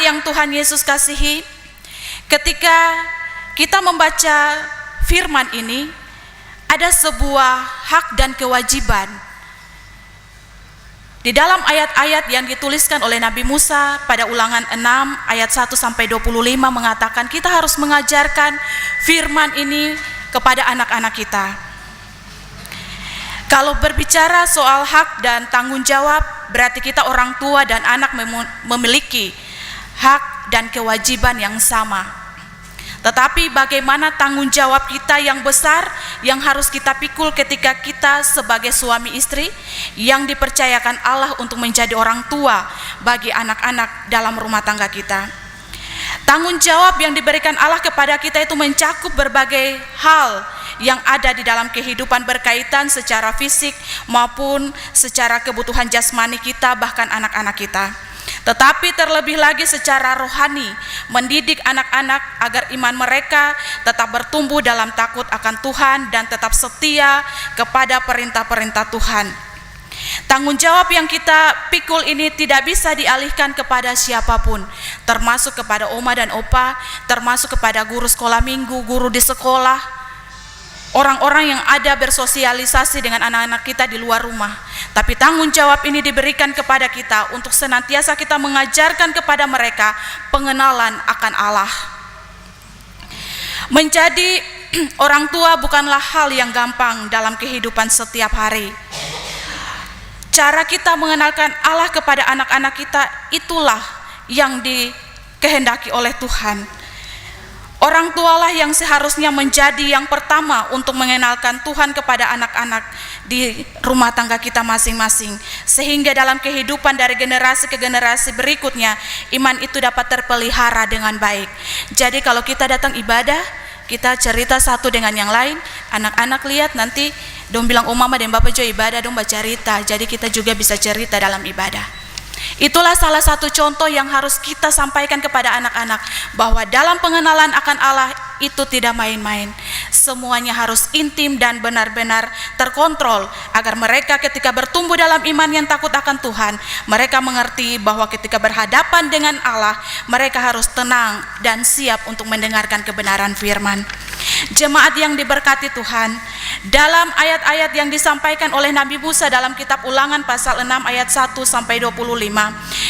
yang Tuhan Yesus kasihi, ketika kita membaca firman ini, ada sebuah hak dan kewajiban di dalam ayat-ayat yang dituliskan oleh Nabi Musa pada Ulangan 6 ayat 1 sampai 25 mengatakan kita harus mengajarkan firman ini kepada anak-anak kita. Kalau berbicara soal hak dan tanggung jawab, berarti kita orang tua dan anak memiliki hak dan kewajiban yang sama. Tetapi bagaimana tanggung jawab kita yang besar yang harus kita pikul ketika kita sebagai suami istri yang dipercayakan Allah untuk menjadi orang tua bagi anak-anak dalam rumah tangga kita. Tanggung jawab yang diberikan Allah kepada kita itu mencakup berbagai hal yang ada di dalam kehidupan berkaitan secara fisik maupun secara kebutuhan jasmani kita, bahkan anak-anak kita. Tetapi terlebih lagi secara rohani, mendidik anak-anak agar iman mereka tetap bertumbuh dalam takut akan Tuhan dan tetap setia kepada perintah-perintah Tuhan. Tanggung jawab yang kita pikul ini tidak bisa dialihkan kepada siapapun, termasuk kepada oma dan opa, termasuk kepada guru sekolah minggu, guru di sekolah, orang-orang yang ada bersosialisasi dengan anak-anak kita di luar rumah. Tapi tanggung jawab ini diberikan kepada kita untuk senantiasa kita mengajarkan kepada mereka pengenalan akan Allah. Menjadi orang tua bukanlah hal yang gampang dalam kehidupan setiap hari. Cara kita mengenalkan Allah kepada anak-anak kita itulah yang dikehendaki oleh Tuhan. Orang tualah yang seharusnya menjadi yang pertama untuk mengenalkan Tuhan kepada anak-anak di rumah tangga kita masing-masing, sehingga dalam kehidupan dari generasi ke generasi berikutnya iman itu dapat terpelihara dengan baik. Jadi kalau kita datang ibadah, kita cerita satu dengan yang lain, anak-anak lihat nanti dong bilang, oh mama dan bapak jo ibadah dong baca cerita, jadi kita juga bisa cerita dalam ibadah. Itulah salah satu contoh yang harus kita sampaikan kepada anak-anak, bahwa dalam pengenalan akan Allah itu tidak main-main. Semuanya harus intim dan benar-benar terkontrol, agar mereka ketika bertumbuh dalam iman yang takut akan Tuhan, mereka mengerti bahwa ketika berhadapan dengan Allah, mereka harus tenang dan siap untuk mendengarkan kebenaran firman. Jemaat yang diberkati Tuhan, dalam ayat-ayat yang disampaikan oleh Nabi Musa dalam kitab Ulangan pasal 6 ayat 1 sampai 25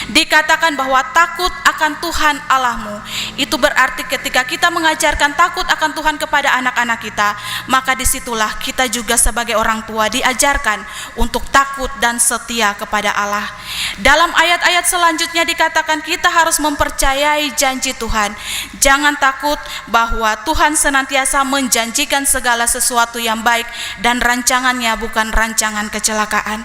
dikatakan bahwa takut akan Tuhan Allahmu itu berarti ketika kita mengajarkan takut akan Tuhan kepada anak-anak kita, maka disitulah kita juga sebagai orang tua diajarkan untuk takut dan setia kepada Allah. Dalam ayat-ayat selanjutnya dikatakan kita harus mempercayai janji Tuhan. Jangan takut bahwa Tuhan senantiasa menjanjikan segala sesuatu yang baik dan rancangannya bukan rancangan kecelakaan.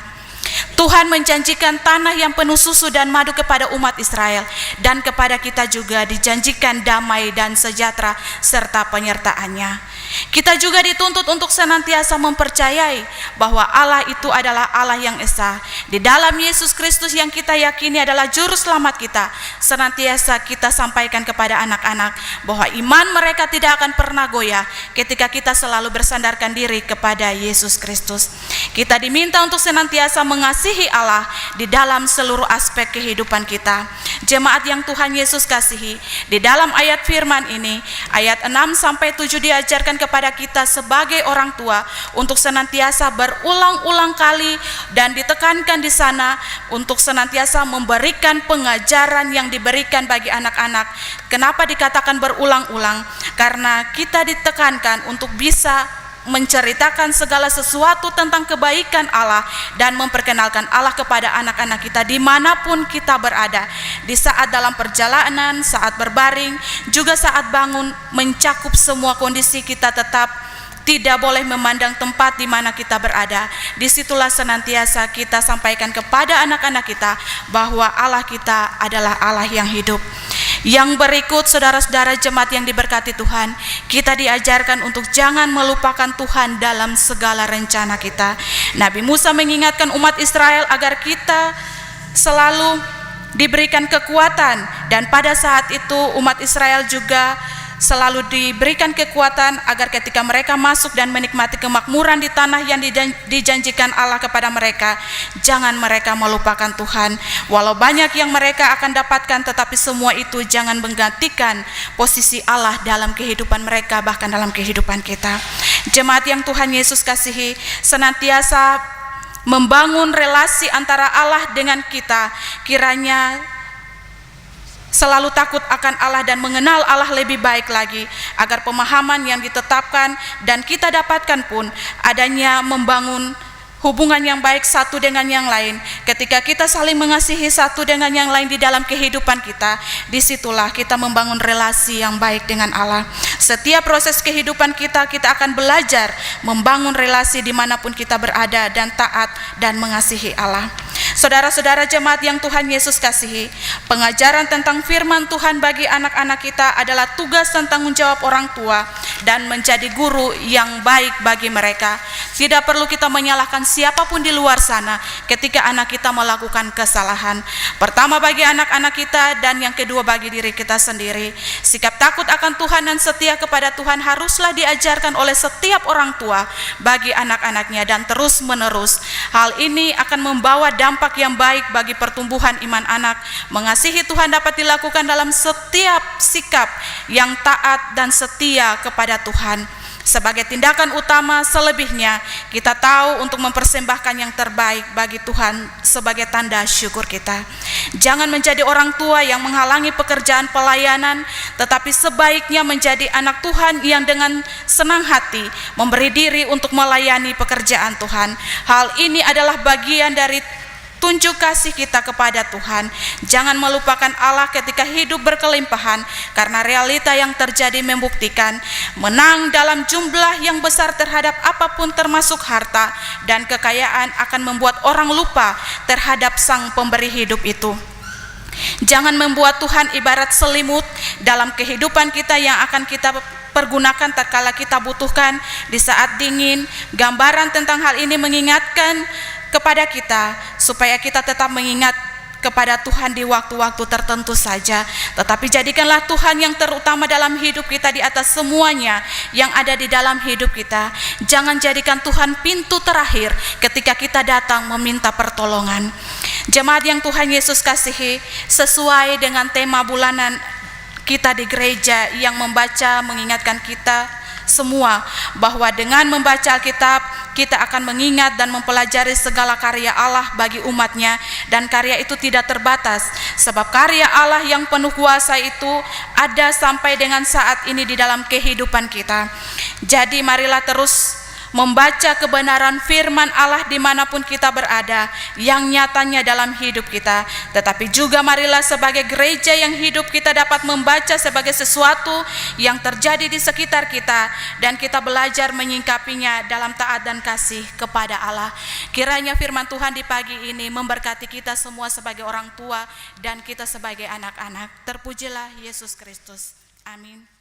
Tuhan menjanjikan tanah yang penuh susu dan madu kepada umat Israel, dan kepada kita juga dijanjikan damai dan sejahtera serta penyertaannya. Kita juga dituntut untuk senantiasa mempercayai bahwa Allah itu adalah Allah yang esa. Di dalam Yesus Kristus yang kita yakini adalah juru selamat kita, senantiasa kita sampaikan kepada anak-anak bahwa iman mereka tidak akan pernah goyah ketika kita selalu bersandarkan diri kepada Yesus Kristus. Kita diminta untuk senantiasa mengasihi Allah di dalam seluruh aspek kehidupan kita. Jemaat yang Tuhan Yesus kasihi, di dalam ayat firman ini, ayat 6 sampai 7 diajarkan kepada kita sebagai orang tua untuk senantiasa berulang-ulang kali dan ditekankan di sana untuk senantiasa memberikan pengajaran yang diberikan bagi anak-anak. Kenapa dikatakan berulang-ulang? Karena kita ditekankan untuk bisa menceritakan segala sesuatu tentang kebaikan Allah dan memperkenalkan Allah kepada anak-anak kita dimanapun kita berada, di saat dalam perjalanan, saat berbaring, juga saat bangun, mencakup semua kondisi kita. Tetap tidak boleh memandang tempat di mana kita berada. Disitulah senantiasa kita sampaikan kepada anak-anak kita bahwa Allah kita adalah Allah yang hidup. Yang berikut, saudara-saudara jemaat yang diberkati Tuhan, kita diajarkan untuk jangan melupakan Tuhan dalam segala rencana kita. Nabi Musa mengingatkan umat Israel agar kita selalu diberikan kekuatan, dan pada saat itu umat Israel juga selalu diberikan kekuatan agar ketika mereka masuk dan menikmati kemakmuran di tanah yang dijanjikan Allah kepada mereka, jangan mereka melupakan Tuhan. Walau banyak yang mereka akan dapatkan, tetapi semua itu jangan menggantikan posisi Allah dalam kehidupan mereka, bahkan dalam kehidupan kita. Jemaat yang Tuhan Yesus kasihi, senantiasa membangun relasi antara Allah dengan kita. Kiranya selalu takut akan Allah dan mengenal Allah lebih baik lagi, agar pemahaman yang ditetapkan dan kita dapatkan pun adanya membangun hubungan yang baik satu dengan yang lain. Ketika kita saling mengasihi satu dengan yang lain di dalam kehidupan kita, disitulah kita membangun relasi yang baik dengan Allah. Setiap proses kehidupan kita akan belajar membangun relasi dimanapun kita berada dan taat dan mengasihi Allah. Saudara-saudara jemaat yang Tuhan Yesus kasihi, pengajaran tentang firman Tuhan bagi anak-anak kita adalah tugas dan tanggung jawab orang tua dan menjadi guru yang baik bagi mereka. Tidak perlu kita menyalahkan siapapun di luar sana ketika anak kita melakukan kesalahan. Pertama bagi anak-anak kita, dan yang kedua bagi diri kita sendiri. Sikap takut akan Tuhan dan setia kepada Tuhan haruslah diajarkan oleh setiap orang tua bagi anak-anaknya dan terus menerus. Hal ini akan membawa dampak yang baik bagi pertumbuhan iman anak. Mengasihi Tuhan dapat dilakukan dalam setiap sikap yang taat dan setia kepada Tuhan. Sebagai tindakan utama, selebihnya kita tahu untuk mempersembahkan yang terbaik bagi Tuhan sebagai tanda syukur kita. Jangan menjadi orang tua yang menghalangi pekerjaan pelayanan, tetapi sebaiknya menjadi anak Tuhan yang dengan senang hati memberi diri untuk melayani pekerjaan Tuhan. Hal ini adalah bagian dari tunjuk kasih kita kepada Tuhan. Jangan melupakan Allah ketika hidup berkelimpahan, karena realita yang terjadi membuktikan menang dalam jumlah yang besar terhadap apapun termasuk harta dan kekayaan akan membuat orang lupa terhadap Sang Pemberi hidup itu. Jangan membuat Tuhan ibarat selimut dalam kehidupan kita yang akan kita pergunakan tatkala kita butuhkan di saat dingin. Gambaran tentang hal ini mengingatkan kepada kita supaya kita tetap mengingat kepada Tuhan di waktu-waktu tertentu saja, tetapi jadikanlah Tuhan yang terutama dalam hidup kita di atas semuanya yang ada di dalam hidup kita. Jangan jadikan Tuhan pintu terakhir ketika kita datang meminta pertolongan. Jemaat yang Tuhan Yesus kasihi, sesuai dengan tema bulanan kita di gereja yang membaca mengingatkan kita semua bahwa dengan membaca Alkitab kita akan mengingat dan mempelajari segala karya Allah bagi umatnya, dan karya itu tidak terbatas, sebab karya Allah yang penuh kuasa itu ada sampai dengan saat ini di dalam kehidupan kita. Jadi marilah terus membaca kebenaran firman Allah dimanapun kita berada yang nyatanya dalam hidup kita. Tetapi juga marilah sebagai gereja yang hidup kita dapat membaca sebagai sesuatu yang terjadi di sekitar kita, dan kita belajar menyingkapinya dalam taat dan kasih kepada Allah. Kiranya firman Tuhan di pagi ini memberkati kita semua sebagai orang tua dan kita sebagai anak-anak. Terpujilah Yesus Kristus. Amin.